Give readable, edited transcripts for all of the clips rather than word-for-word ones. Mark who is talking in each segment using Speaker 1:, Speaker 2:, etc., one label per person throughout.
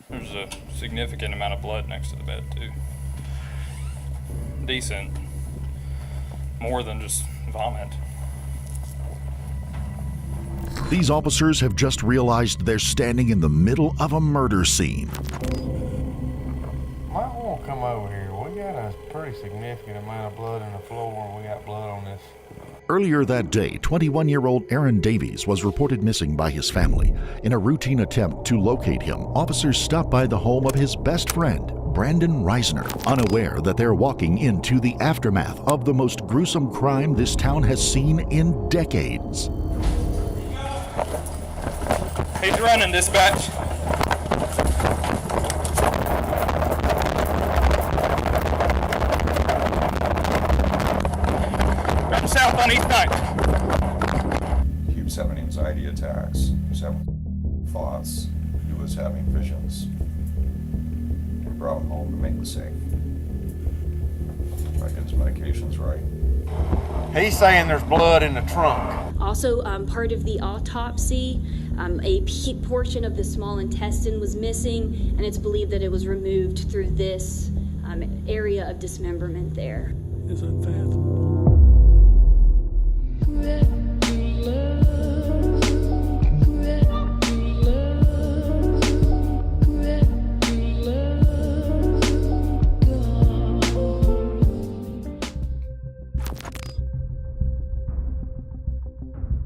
Speaker 1: There's a significant amount of blood next to the bed, too. Decent. More than just vomit.
Speaker 2: These officers have just realized they're standing in the middle of a murder scene.
Speaker 3: Might want to come over here. We got a pretty significant amount of blood in the floor. We got blood on this.
Speaker 2: Earlier that day, 21-year-old Aaron Davies was reported missing by his family. In a routine attempt to locate him, officers stopped by the home of his best friend, Brandon Reisner, unaware that they're walking into the aftermath of the most gruesome crime this town has seen in decades.
Speaker 1: He's running, dispatch. Run south on East 9th.
Speaker 4: He was having anxiety attacks. He was having thoughts. He was having visions. We brought him home to make him safe. Try to get his medications right.
Speaker 3: He's saying there's blood in the trunk.
Speaker 5: Also, part of the autopsy, a portion of the small intestine was missing, and it's believed that it was removed through this area of dismemberment there.
Speaker 6: Is unfathomable.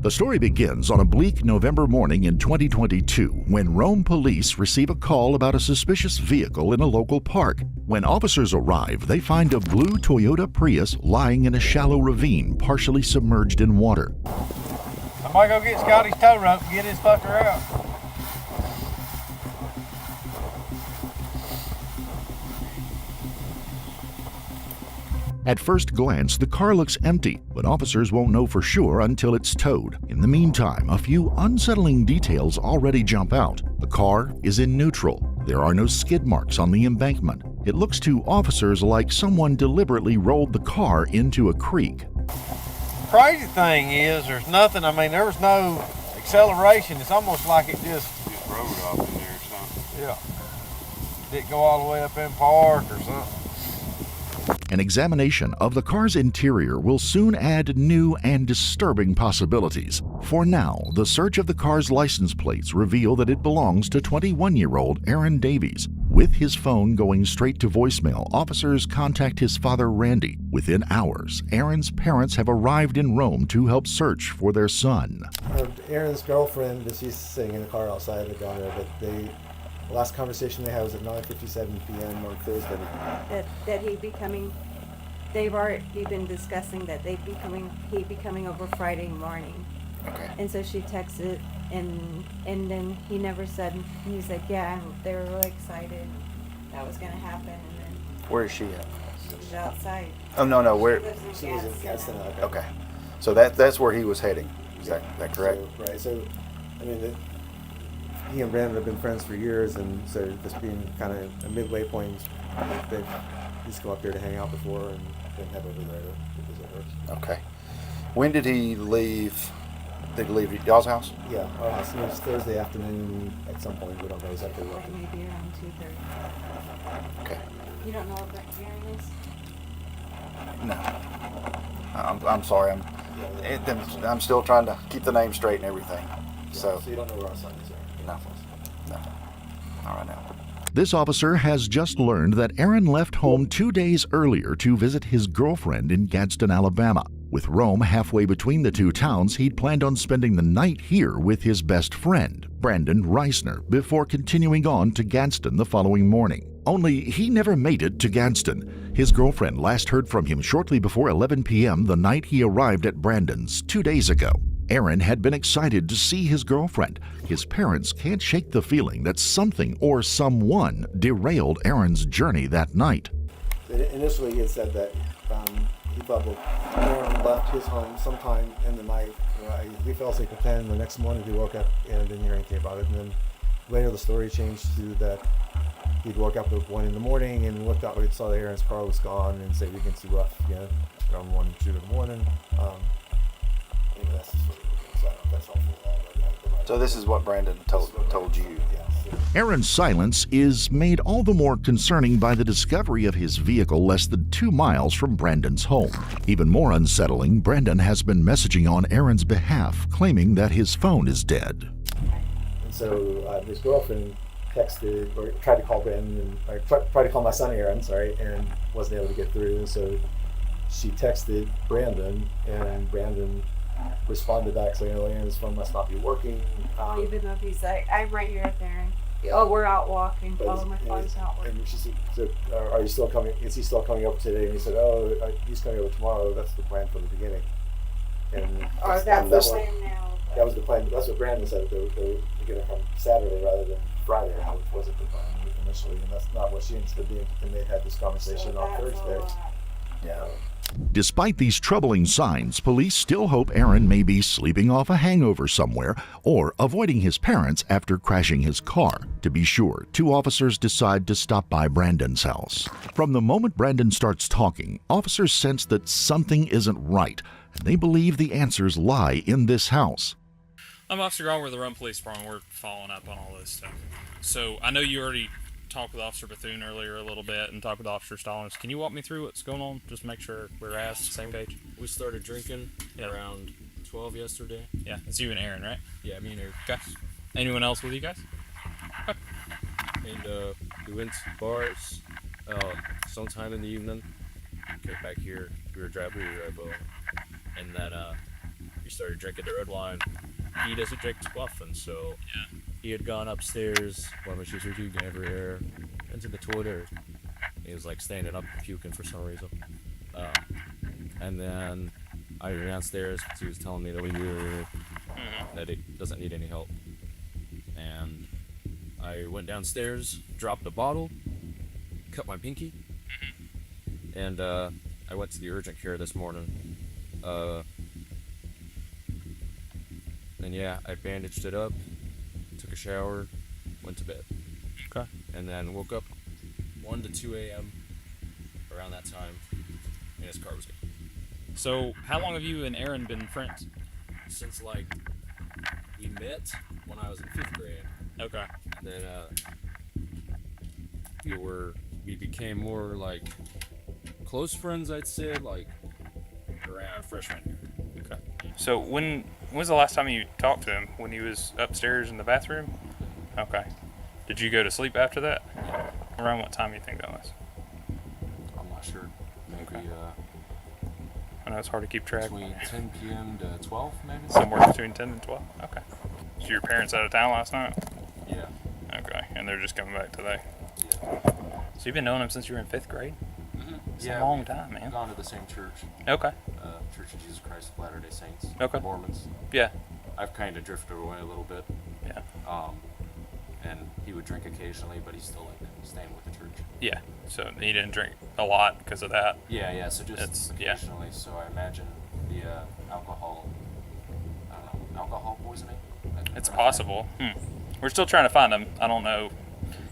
Speaker 2: The story begins on a bleak November morning in 2022 when Rome police receive a call about a suspicious vehicle in a local park. When officers arrive, they find a blue Toyota Prius lying in a shallow ravine partially submerged in water.
Speaker 3: Somebody go get Scotty's tow rope and get his fucker out.
Speaker 2: At first glance, the car looks empty, but officers won't know for sure until it's towed. In the meantime, a few unsettling details already jump out. The car is in neutral. There are no skid marks on the embankment. It looks to officers like someone deliberately rolled the car into a creek.
Speaker 3: Crazy thing is, there's nothing, there was no acceleration. It's almost like it just
Speaker 7: rode off in there or something.
Speaker 3: Yeah. Didn't go all the way up in park or something.
Speaker 2: An examination of the car's interior will soon add new and disturbing possibilities. For now, the search of the car's license plates reveal that it belongs to 21-year-old Aaron Davies. With his phone going straight to voicemail, officers contact his father, Randy. Within hours, Aaron's parents have arrived in Rome to help search for their son.
Speaker 8: Aaron's girlfriend, she's sitting in the car outside the daughter, but the last conversation they had was at 9:57 p.m. on Thursday.
Speaker 9: They've already been discussing that he'd be coming over Friday morning.
Speaker 4: Okay.
Speaker 9: And so she texted, and then he never said, he was like, yeah, they were really excited that was gonna happen, and then
Speaker 10: Where is she at?
Speaker 9: she's outside.
Speaker 10: Oh, no, where?
Speaker 8: She was in Gadsden.
Speaker 10: Okay. So that's where he was heading. Is that correct?
Speaker 8: So he and Brandon have been friends for years, and so this being kind of a midway point, they've just come up here to hang out before and then head over there to visit her.
Speaker 10: Okay. When did he leave? Did he leave y'all's house?
Speaker 8: Yeah, our house. It was Thursday afternoon at some point. We don't know exactly what.
Speaker 9: Like maybe around 2:30.
Speaker 10: Okay.
Speaker 9: You don't know what Aaron is?
Speaker 10: No. I'm sorry. I'm still trying to keep the name straight and everything.
Speaker 8: Yeah,
Speaker 10: So
Speaker 8: you don't know where our son is, right?
Speaker 10: No. All right now.
Speaker 2: This officer has just learned that Aaron left home 2 days earlier to visit his girlfriend in Gadsden, Alabama. With Rome halfway between the two towns, he'd planned on spending the night here with his best friend, Brandon Reisner, before continuing on to Gadsden the following morning. Only he never made it to Gadsden. His girlfriend last heard from him shortly before 11 p.m. the night he arrived at Brandon's 2 days ago. Aaron had been excited to see his girlfriend. His parents can't shake the feeling that something or someone derailed Aaron's journey that night.
Speaker 8: Initially, he had said that he thought that Aaron left his home sometime in the night. He fell asleep at 10. The next morning, he woke up and didn't hear anything about it. And then later, the story changed to that he'd woke up at 1 in the morning and looked out and saw that Aaron's car was gone and said, "We can see rough again around 1, 2 in the morning." That's the story. So I don't know if that's helpful at all. But
Speaker 10: So this is what Brandon told you.
Speaker 8: Yes.
Speaker 2: Aaron's silence is made all the more concerning by the discovery of his vehicle less than 2 miles from Brandon's home. Even more unsettling, Brandon has been messaging on Aaron's behalf, claiming that his phone is dead.
Speaker 8: And so his girlfriend texted or tried to call Brandon, or tried to call my son Aaron, and wasn't able to get through. And so she texted Brandon, and Brandon responded back saying, "Oh, Aaron's phone must not be working."
Speaker 9: Even though he's like, I'm right here at there. Oh, we're out walking. Oh, my phone's not working.
Speaker 8: And she said, so, "Are you still coming? Is he still coming over today?" And he said, "Oh, he's coming over tomorrow. That's the plan from the beginning." And
Speaker 9: That's
Speaker 8: that
Speaker 9: the
Speaker 8: was-
Speaker 9: plan now.
Speaker 8: That was the plan. That's what Brandon said. They were going to come Saturday rather than Friday, which wasn't the plan initially, and that's not what she ended up being. And they had this conversation on Thursday.
Speaker 10: Yeah.
Speaker 2: Despite these troubling signs, police still hope Aaron may be sleeping off a hangover somewhere or avoiding his parents after crashing his car. To be sure, 2 officers decide to stop by Brandon's house. From the moment Brandon starts talking, officers sense that something isn't right, and they believe the answers lie in this house.
Speaker 1: I'm Officer Gall with the Run Police Department. We're following up on all this stuff. So I know you already talked with Officer Bethune earlier a little bit and talked with Officer Stallings. Can you walk me through what's going on? Just make sure we're at the same page.
Speaker 6: We started drinking around 12 yesterday.
Speaker 1: Yeah, it's you and Aaron, right?
Speaker 6: Yeah, me and her.
Speaker 1: Okay. Anyone else with you guys? Okay.
Speaker 6: And we went to bars sometime in the evening. Came back here. We were driving. And then we started drinking the red wine. He doesn't drink too often, so
Speaker 1: Yeah.
Speaker 6: he had gone upstairs while my shoes were too everywhere, into the toilet. He was like standing up puking for some reason. And then I went downstairs because he was telling me that he doesn't need any help. And I went downstairs, dropped a bottle, cut my pinky, and I went to the urgent care this morning. And yeah, I bandaged it up, took a shower, went to bed.
Speaker 1: Okay.
Speaker 6: And then woke up 1 to 2 a.m. around that time, and his car was gone.
Speaker 1: So how long have you and Aaron been friends?
Speaker 6: Since like we met when I was in 5th grade.
Speaker 1: Okay.
Speaker 6: Then we became more like close friends, I'd say, like around freshman year.
Speaker 1: Okay. So when was the last time you talked to him? When he was upstairs in the bathroom? Okay. Did you go to sleep after that? Around what time do you think that was?
Speaker 6: I'm not sure. Maybe
Speaker 1: Okay. I know it's hard to keep track.
Speaker 6: between 10 p.m. to 12, maybe.
Speaker 1: Somewhere between 10 and 12? Okay. So your parents out of town last night?
Speaker 6: Yeah.
Speaker 1: Okay. And they're just coming back today?
Speaker 6: Yeah.
Speaker 1: So you've been knowing him since you were in 5th grade? It's a long time, man.
Speaker 6: We've gone to the same church.
Speaker 1: Okay.
Speaker 6: Church of Jesus Christ of Latter-day Saints.
Speaker 1: Okay.
Speaker 6: Mormons.
Speaker 1: Yeah.
Speaker 6: I've kind of drifted away a little bit.
Speaker 1: Yeah.
Speaker 6: And he would drink occasionally, but he's still like staying with the church.
Speaker 1: Yeah. So he didn't drink a lot because of that?
Speaker 6: Yeah, so just
Speaker 1: Yeah.
Speaker 6: occasionally. So I imagine the alcohol poisoning.
Speaker 1: It's possible. We're still trying to find him. I don't know.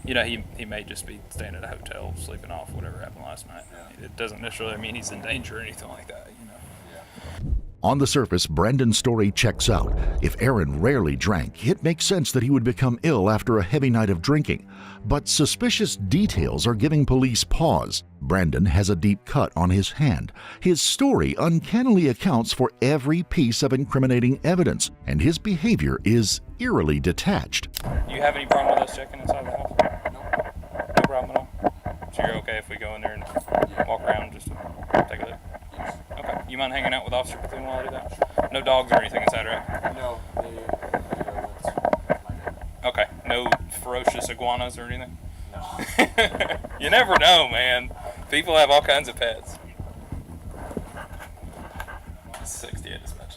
Speaker 1: You know, he may just be staying at a hotel, sleeping off whatever happened last night.
Speaker 6: Yeah.
Speaker 1: It doesn't necessarily mean he's in danger or anything like that, you know.
Speaker 6: Yeah.
Speaker 2: On the surface, Brandon's story checks out. If Aaron rarely drank, it makes sense that he would become ill after a heavy night of drinking. But suspicious details are giving police pause. Brandon has a deep cut on his hand. His story uncannily accounts for every piece of incriminating evidence, and his behavior is eerily detached.
Speaker 1: Do you have any problem with us checking inside the house? No problem at all? So you're okay if we go in there and walk around just to take a look?
Speaker 6: Yes.
Speaker 1: Okay. You mind hanging out with Officer Bethune while I do that? No dogs or anything inside, right?
Speaker 6: No, they went my dad.
Speaker 1: Okay. No ferocious iguanas or anything?
Speaker 6: No.
Speaker 1: You never know, man. People have all kinds of pets. 68 dispatch.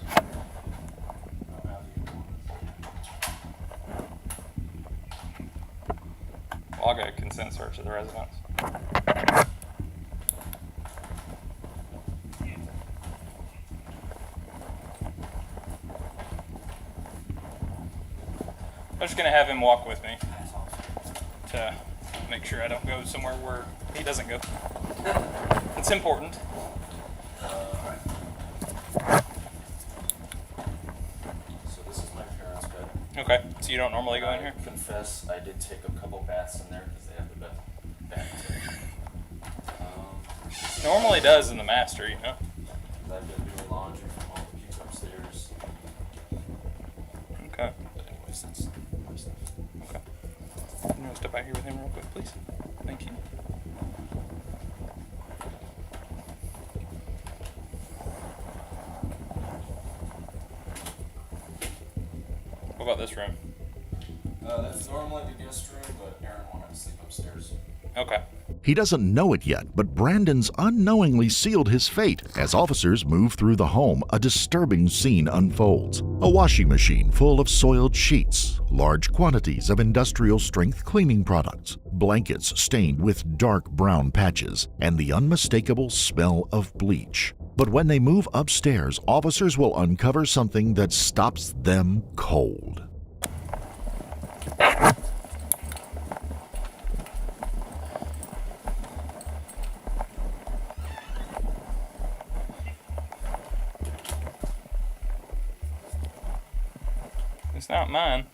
Speaker 1: Well, I'll get a consent search of the residence. I'm just going to have him walk with me to make sure I don't go somewhere where he doesn't go. It's important. Okay, so you don't normally go in here?
Speaker 6: I confess, I did take a couple baths in there because they have the bathtub.
Speaker 1: Normally does in the master, you know.
Speaker 6: I've been doing laundry from all the puke upstairs.
Speaker 1: Okay.
Speaker 6: But anyways, that's my stuff.
Speaker 1: Okay. You want to step out here with him real quick, please? Thank you. What about this room?
Speaker 6: That's normally the guest room, but Aaron wanted to sleep upstairs.
Speaker 1: Okay.
Speaker 2: He doesn't know it yet, but Brandon's unknowingly sealed his fate. As officers move through the home, a disturbing scene unfolds. A washing machine full of soiled sheets, large quantities of industrial-strength cleaning products, blankets stained with dark brown patches, and the unmistakable smell of bleach. But when they move upstairs, officers will uncover something that stops them cold.
Speaker 1: It's not mine.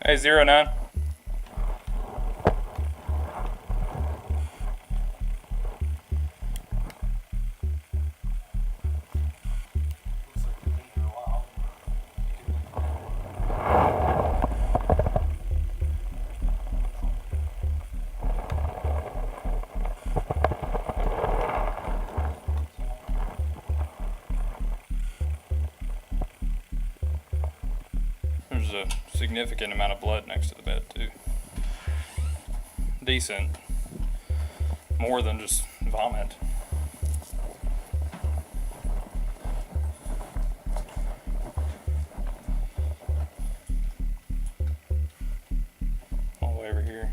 Speaker 1: Hey, 09. There's a significant amount of blood next to the bed, too. Decent. More than just vomit. All the way over here.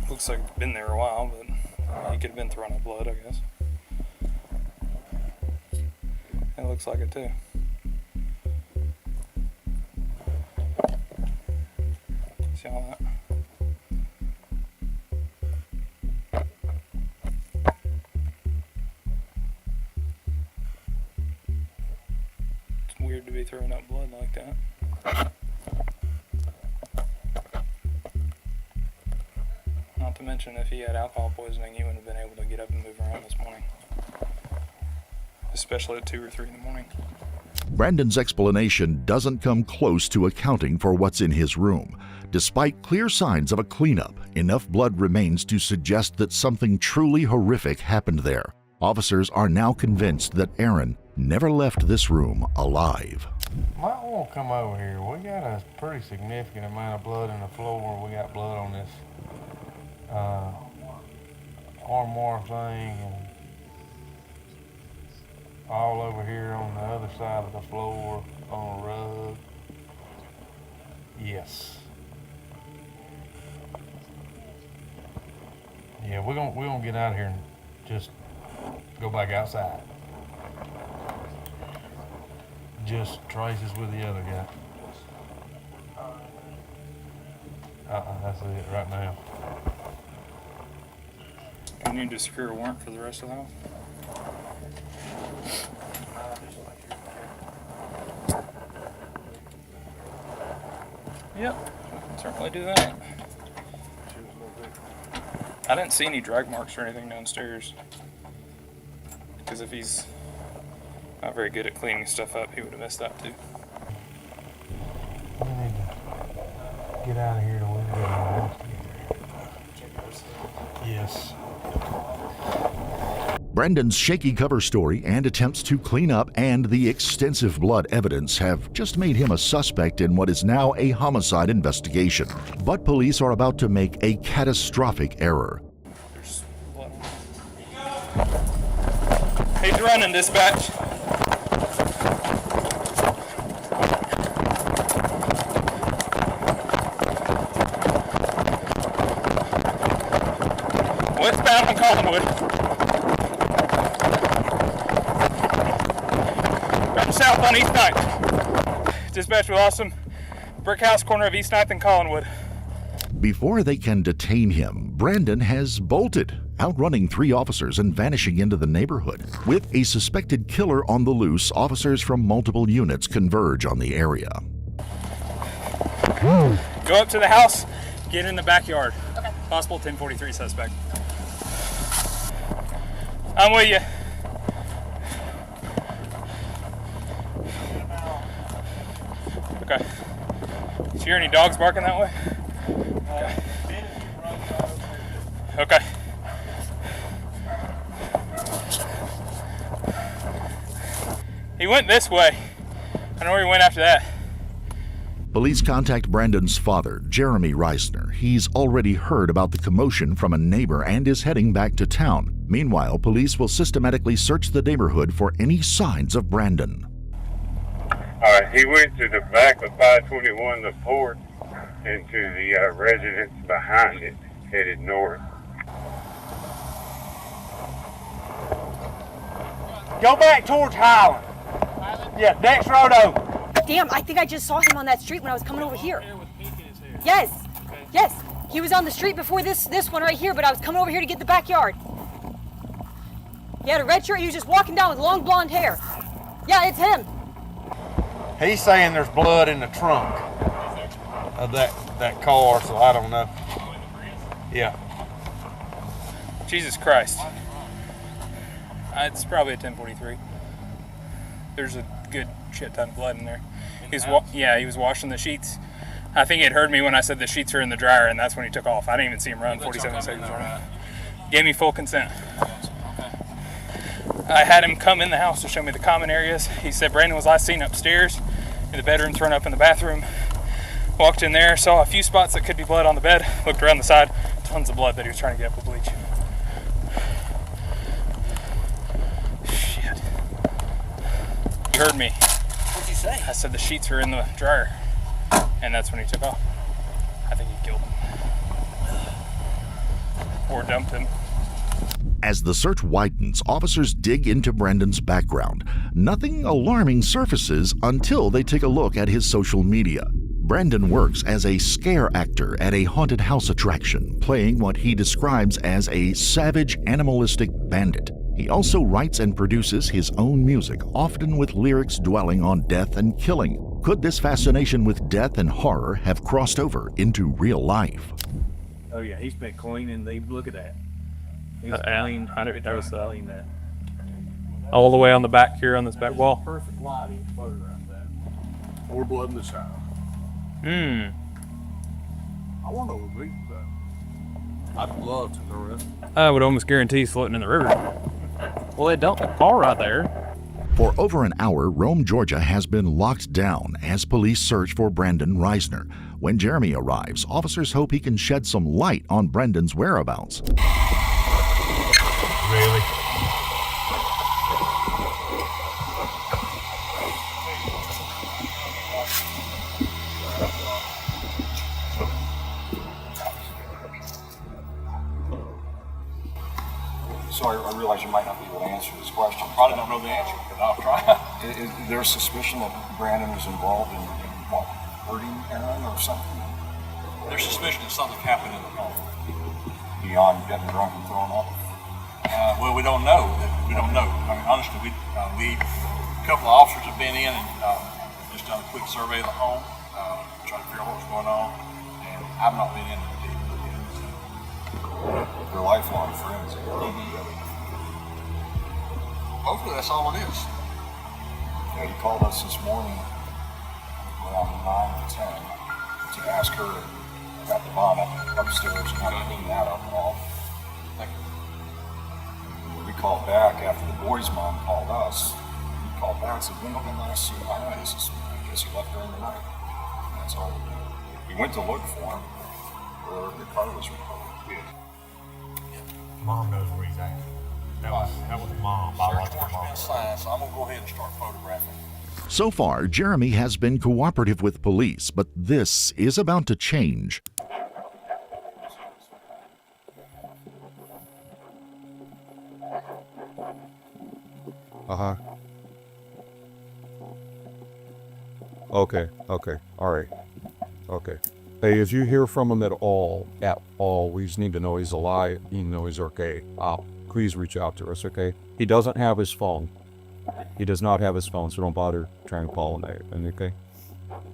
Speaker 1: Looks like it's been there a while, but he could have been throwing up blood, I guess. It looks like it too. See all that? It's weird to be throwing up blood like that. Not to mention, if he had alcohol poisoning, he wouldn't have been able to get up and move around this morning. Especially at 2 or 3 in the morning.
Speaker 2: Brandon's explanation doesn't come close to accounting for what's in his room. Despite clear signs of a cleanup, enough blood remains to suggest that something truly horrific happened there. Officers are now convinced that Aaron never left this room alive.
Speaker 3: Might want to come over here. We got a pretty significant amount of blood in the floor. We got blood on this armoire thing and all over here on the other side of the floor on a rug. Yes. Yeah, we're gonna get out of here and just go back outside. Just traces with the other guy. That's it right now.
Speaker 1: You need to secure a warrant for the rest of the house? Yep, certainly do that. I didn't see any drag marks or anything downstairs. Because if he's not very good at cleaning stuff up, he would have missed that too.
Speaker 3: We need to get out of here to where we go. Yes.
Speaker 2: Brandon's shaky cover story and attempts to clean up and the extensive blood evidence have just made him a suspect in what is now a homicide investigation. But police are about to make a catastrophic error.
Speaker 1: There's blood on it. He's running, dispatch. Westbound on Collinwood. Running south on East 9th. Dispatch, we lost him. Brick house, corner of East 9th and Collinwood.
Speaker 2: Before they can detain him, Brandon has bolted, outrunning 3 officers and vanishing into the neighborhood. With a suspected killer on the loose, officers from multiple units converge on the area.
Speaker 1: Go up to the house, get in the backyard. Okay. Possible 1043 suspect. I'm with you. Okay. Do you hear any dogs barking that way? Okay. He went this way. I know where he went after that.
Speaker 2: Police contact Brandon's father, Jeremy Reisner. He's already heard about the commotion from a neighbor and is heading back to town. Meanwhile, police will systematically search the neighborhood for any signs of Brandon.
Speaker 7: All right, he went to the back of 521, the port, into the residence behind it, headed north.
Speaker 3: Go back towards Highland. Yeah, next road over.
Speaker 11: Damn, I think I just saw him on that street when I was coming over here. Yes, yes. He was on the street before this one right here, but I was coming over here to get the backyard. He had a red shirt. He was just walking down with long blonde hair. Yeah, it's him.
Speaker 3: He's saying there's blood in the trunk of that car, so I don't know. Yeah.
Speaker 1: Jesus Christ. It's probably a 1043. There's a good shit ton of blood in there. He was washing the sheets. I think he had heard me when I said the sheets are in the dryer, and that's when he took off. I didn't even see him run 47 seconds running. Gave me full consent. I had him come in the house to show me the common areas. He said Brandon was last seen upstairs in the bedroom, thrown up in the bathroom. Walked in there, saw a few spots that could be blood on the bed, looked around the side, tons of blood that he was trying to get up with bleach. Shit. He heard me.
Speaker 10: What'd you say?
Speaker 1: I said the sheets were in the dryer, and that's when he took off. I think he killed him. Or dumped him.
Speaker 2: As the search widens, officers dig into Brandon's background. Nothing alarming surfaces until they take a look at his social media. Brandon works as a scare actor at a haunted house attraction, playing what he describes as a savage, animalistic bandit. He also writes and produces his own music, often with lyrics dwelling on death and killing. Could this fascination with death and horror have crossed over into real life?
Speaker 3: Oh yeah, he's been cleaning. Look at that. He's
Speaker 1: cleaned. I know that was
Speaker 3: clean that.
Speaker 1: all the way on the back here on this back wall.
Speaker 3: Perfect lighting photograph that. More blood in this house.
Speaker 1: I
Speaker 3: wonder what we I'd love to know that.
Speaker 1: I would almost guarantee he's floating in the river. Well, they dumped the car right there.
Speaker 2: For over an hour, Rome, Georgia has been locked down as police search for Brandon Reisner. When Jeremy arrives, officers hope he can shed some light on Brandon's whereabouts.
Speaker 3: Really?
Speaker 4: So I realize you might not be able to answer this question.
Speaker 3: Probably don't know the answer, but I'll try.
Speaker 4: Is there a suspicion that Brandon was involved in what, hurting Aaron or something?
Speaker 3: There's suspicion that something happened in the home.
Speaker 4: Beyond getting drunk and throwing up?
Speaker 3: Well, we don't know. We don't know. I mean, honestly, a couple of officers have been in and just done a quick survey of the home, trying to figure out what's going on. And I've not been in it yet. So.
Speaker 4: They're lifelong friends.
Speaker 3: Hopefully that's all it is.
Speaker 4: Yeah, he called us this morning around 9 to 10 to ask her about the bomb upstairs and how to clean that up and all. We called back after the boy's mom called us. We called back and said, when did the last see my eyes? I guess he left during the night. That's all we did. We went to look for him where the car was reported.
Speaker 3: Mom knows where he's at.
Speaker 4: That was mom, biological
Speaker 3: Search warrant's been signed, so I'm gonna go ahead and start photographing.
Speaker 2: So far, Jeremy has been cooperative with police, but this is about to change.
Speaker 4: Uh-huh. Okay, all right. Okay. Hey, if you hear from him at all, we just need to know he's alive, you know he's okay. Please reach out to us, okay? He doesn't have his phone. He does not have his phone, so don't bother trying to call him, okay?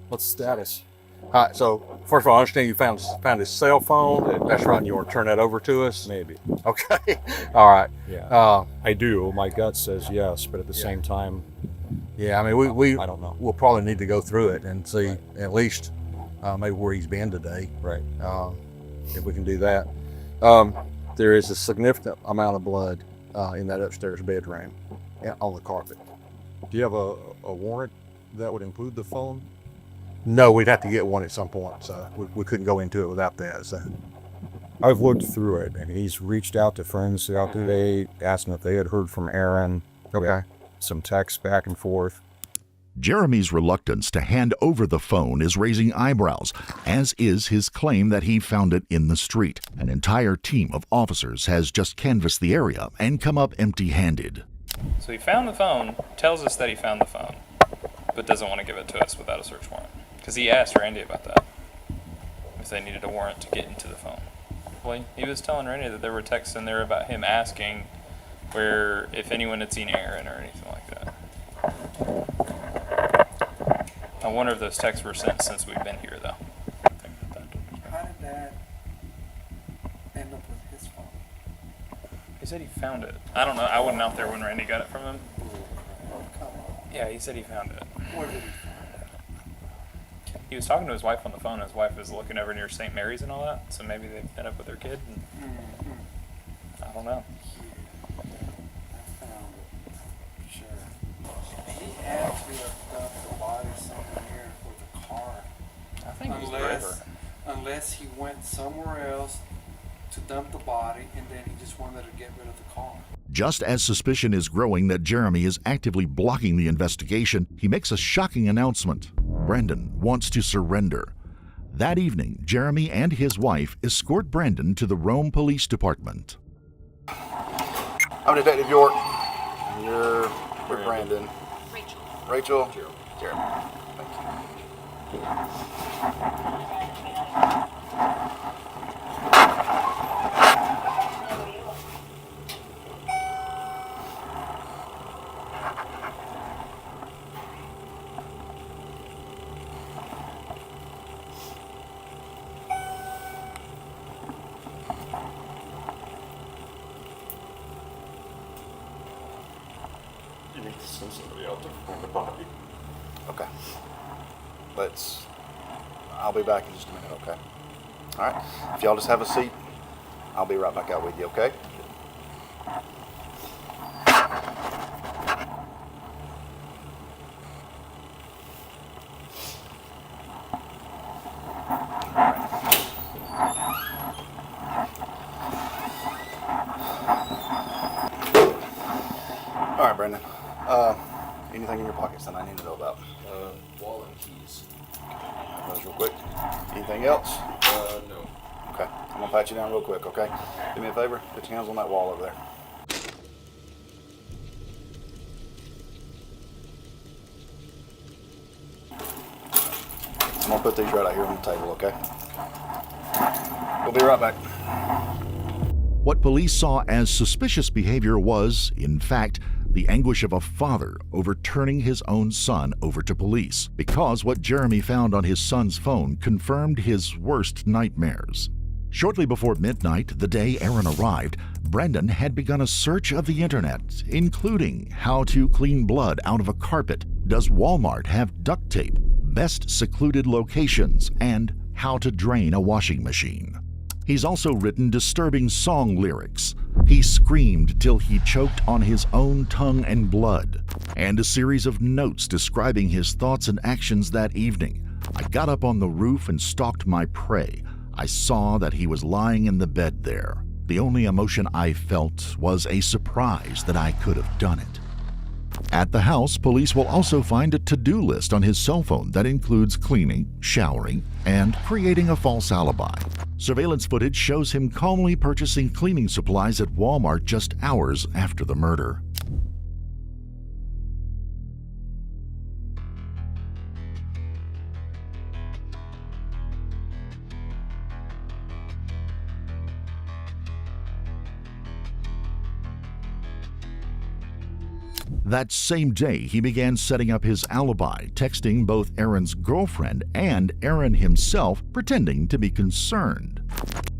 Speaker 3: What's the status? All right, so first of all, I understand you found his cell phone. That's right, and you want to turn that over to us?
Speaker 4: Maybe.
Speaker 3: Okay. All right.
Speaker 4: Yeah. I do. My gut says yes, but at the same time,
Speaker 3: Yeah, I mean, we
Speaker 4: I don't know.
Speaker 3: We'll probably need to go through it and see at least maybe where he's been today.
Speaker 4: Right.
Speaker 3: If we can do that. There is a significant amount of blood in that upstairs bedroom on the carpet.
Speaker 4: Do you have a warrant that would include the phone?
Speaker 3: No, we'd have to get one at some point, so we couldn't go into it without that. So
Speaker 4: I've looked through it, and he's reached out to friends throughout the day, asking if they had heard from Aaron.
Speaker 3: okay.
Speaker 4: Some texts back and forth.
Speaker 2: Jeremy's reluctance to hand over the phone is raising eyebrows, as is his claim that he found it in the street. An entire team of officers has just canvassed the area and come up empty-handed.
Speaker 1: So he found the phone, tells us that he found the phone, but doesn't want to give it to us without a search warrant. Because he asked Randy about that, if they needed a warrant to get into the phone. Well, he was telling Randy that there were texts in there about him asking if anyone had seen Aaron or anything like that. I wonder if those texts were sent since we've been here, though.
Speaker 12: How did that end up with his phone?
Speaker 1: He said he found it. I don't know. I wasn't out there when Randy got it from him.
Speaker 12: Oh, come on.
Speaker 1: Yeah, he said he found it.
Speaker 12: Where did he find it?
Speaker 1: He was talking to his wife on the phone. His wife was looking over near St. Mary's and all that. So maybe they've been up with their kid. And I don't know.
Speaker 12: I found it. Sure. He had to have dumped the body somewhere here with a car.
Speaker 1: I think it was the river.
Speaker 12: Unless he went somewhere else to dump the body and then he just wanted to get rid of the car.
Speaker 2: Just as suspicion is growing that Jeremy is actively blocking the investigation, he makes a shocking announcement. Brendan wants to surrender. That evening, Jeremy and his wife escort Brendan to the Rome Police Department.
Speaker 10: I'm Detective York. You're Brandon. Rachel. Jeremy. Thank
Speaker 4: You need to send somebody out to find the body.
Speaker 10: Okay. I'll be back in just a minute, okay? All right. If y'all just have a seat, I'll be right back out with you, okay? All right, Brendan. Anything in your pockets that I need to know about?
Speaker 6: Wallet and keys.
Speaker 10: Those real quick. Anything else?
Speaker 6: No.
Speaker 10: Okay. I'm gonna pat you down real quick, okay? Do me a favor. Put your hands on that wall over there. I'm gonna put these right out here on the table, okay? We'll be right back.
Speaker 2: What police saw as suspicious behavior was, in fact, the anguish of a father over turning his own son over to police, because what Jeremy found on his son's phone confirmed his worst nightmares. Shortly before midnight, the day Aaron arrived, Brendan had begun a search of the internet, including how to clean blood out of a carpet, does Walmart have duct tape, best secluded locations, and how to drain a washing machine. He's also written disturbing song lyrics. He screamed till he choked on his own tongue and blood, and a series of notes describing his thoughts and actions that evening. I got up on the roof and stalked my prey. I saw that he was lying in the bed there. The only emotion I felt was a surprise that I could have done it. At the house, police will also find a to-do list on his cell phone that includes cleaning, showering, and creating a false alibi. Surveillance footage shows him calmly purchasing cleaning supplies at Walmart just hours after the murder. That same day, he began setting up his alibi, texting both Aaron's girlfriend and Aaron himself, pretending to be concerned.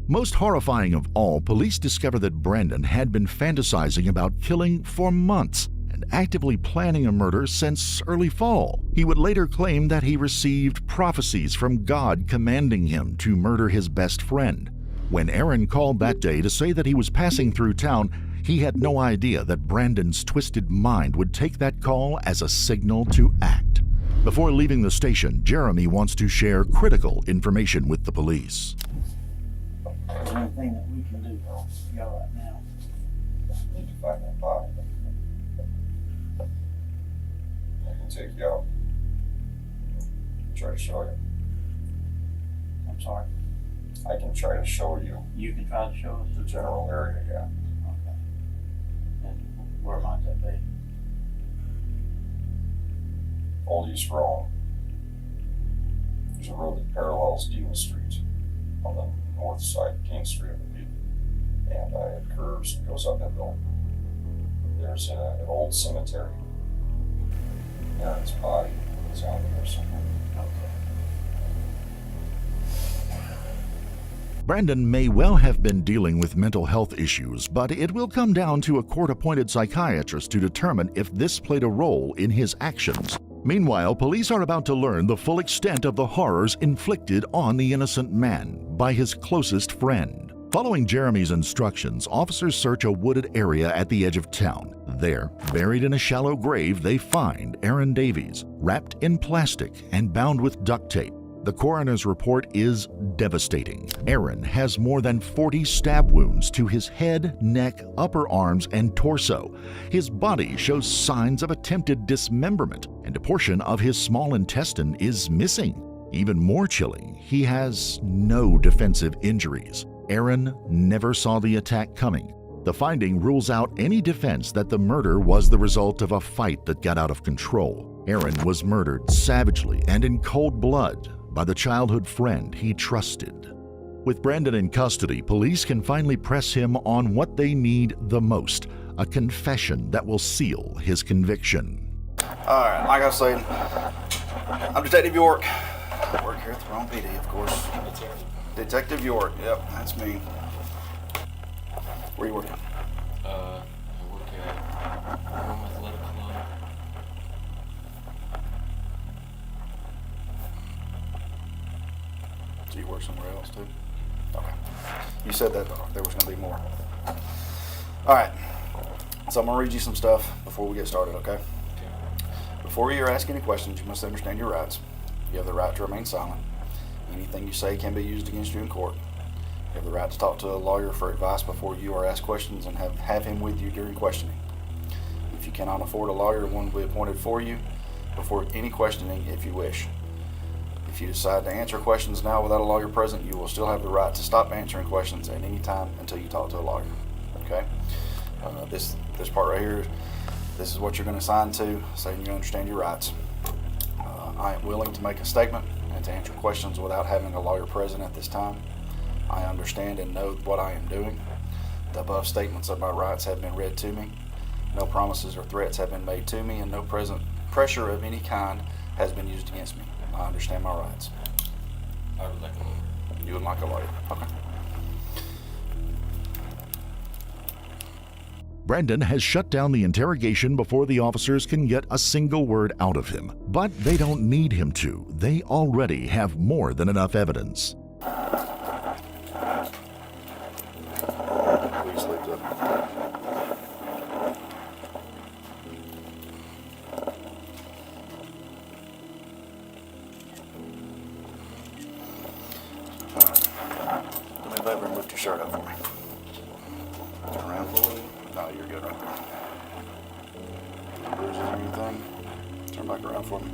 Speaker 2: Most horrifying of all, police discover that Brandon had been fantasizing about killing for months and actively planning a murder since early fall. He would later claim that he received prophecies from God commanding him to murder his best friend. When Aaron called that day to say that he was passing through town, he had no idea that Brandon's twisted mind would take that call as a signal to act. Before leaving the station, Jeremy wants to share critical information with the police.
Speaker 12: Is there anything that we can do for y'all right now?
Speaker 13: Need to find that body. I can take you out. Try to show you.
Speaker 12: I'm sorry.
Speaker 13: I can try to show you
Speaker 12: You can try to show us.
Speaker 13: the general area, yeah.
Speaker 12: Okay. And where might that be?
Speaker 13: Old East Rome. There's a road that parallels Demon Street on the north side, King Street, I believe. And it curves and goes up that hill. There's an old cemetery. Aaron's body is out there somewhere.
Speaker 2: Brandon may well have been dealing with mental health issues, but it will come down to a court-appointed psychiatrist to determine if this played a role in his actions. Meanwhile, police are about to learn the full extent of the horrors inflicted on the innocent man by his closest friend. Following Jeremy's instructions, officers search a wooded area at the edge of town. There, buried in a shallow grave, they find Aaron Davies, wrapped in plastic and bound with duct tape. The coroner's report is devastating. Aaron has more than 40 stab wounds to his head, neck, upper arms, and torso. His body shows signs of attempted dismemberment, and a portion of his small intestine is missing. Even more chilling, he has no defensive injuries. Aaron never saw the attack coming. The finding rules out any defense that the murder was the result of a fight that got out of control. Aaron was murdered savagely and in cold blood by the childhood friend he trusted. With Brandon in custody, police can finally press him on what they need the most, a confession that will seal his conviction.
Speaker 10: All right, like I was saying, I'm Detective York. I work here at the Rome PD, of course. Detective York, yep, that's me. Where you working?
Speaker 6: I work at Rome Athletic Club.
Speaker 10: Do you work somewhere else too? Okay. You said that there was going to be more. All right. So I'm going to read you some stuff before we get started, okay? Before you ask any questions, you must understand your rights. You have the right to remain silent. Anything you say can be used against you in court. You have the right to talk to a lawyer for advice before you are asked questions and have him with you during questioning. If you cannot afford a lawyer, one will be appointed for you before any questioning if you wish. If you decide to answer questions now without a lawyer present, you will still have the right to stop answering questions at any time until you talk to a lawyer. Okay? This part right here, this is what you're going to sign to, saying you understand your rights. I am willing to make a statement and to answer questions without having a lawyer present at this time. I understand and know what I am doing. The above statements of my rights have been read to me. No promises or threats have been made to me, and no present pressure of any kind has been used against me. I understand my rights.
Speaker 6: I would like a lawyer.
Speaker 10: You would like a lawyer. Okay.
Speaker 2: Brandon has shut down the interrogation before the officers can get a single word out of him. But they don't need him to. They already have more than enough evidence.
Speaker 10: Please leave them. Do me a favor and lift your shirt up for me. Turn around fully. No, you're good right there. Bruises or anything? Turn back around for me.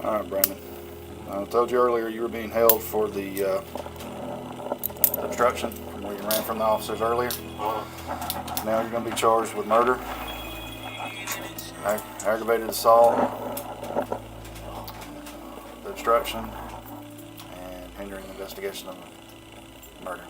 Speaker 10: All right, Brandon. I told you earlier you were being held for the obstruction from where you ran from the officers earlier. Now you're going to be charged with murder, aggravated assault, the obstruction, and hindering investigation of murder.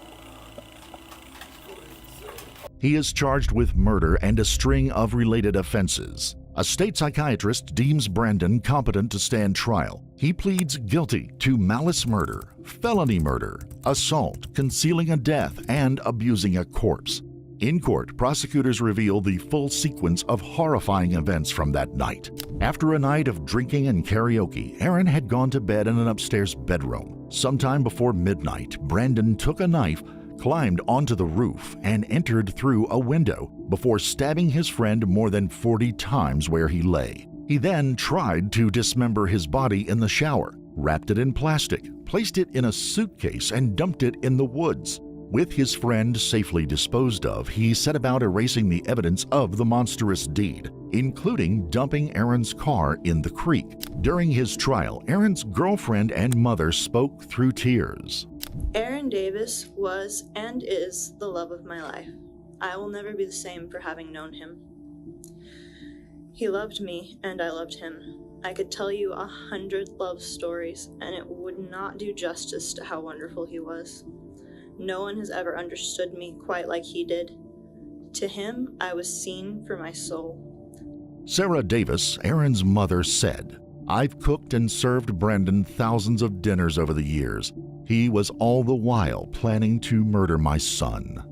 Speaker 2: He is charged with murder and a string of related offenses. A state psychiatrist deems Brandon competent to stand trial. He pleads guilty to malice murder, felony murder, assault, concealing a death, and abusing a corpse. In court, prosecutors reveal the full sequence of horrifying events from that night. After a night of drinking and karaoke, Aaron had gone to bed in an upstairs bedroom. Sometime before midnight, Brandon took a knife, climbed onto the roof, and entered through a window before stabbing his friend more than 40 times where he lay. He then tried to dismember his body in the shower, wrapped it in plastic, placed it in a suitcase, and dumped it in the woods. With his friend safely disposed of, he set about erasing the evidence of the monstrous deed, including dumping Aaron's car in the creek. During his trial, Aaron's girlfriend and mother spoke through tears.
Speaker 14: Aaron Davis was and is the love of my life. I will never be the same for having known him. He loved me, and I loved him. I could tell you 100 love stories, and it would not do justice to how wonderful he was. No one has ever understood me quite like he did. To him, I was seen for my soul.
Speaker 2: Sarah Davis, Aaron's mother, said, "I've cooked and served Brandon thousands of dinners over the years. He was all the while planning to murder my son."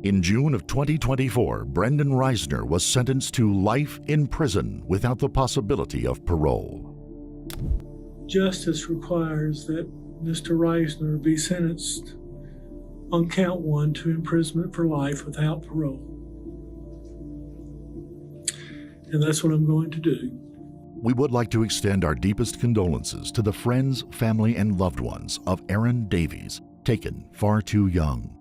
Speaker 2: In June of 2024, Brendan Reisner was sentenced to life in prison without the possibility of parole.
Speaker 15: Justice requires that Mr. Reisner be sentenced on count 1 to imprisonment for life without parole. And that's what I'm going to do.
Speaker 2: We would like to extend our deepest condolences to the friends, family, and loved ones of Aaron Davies, taken far too young.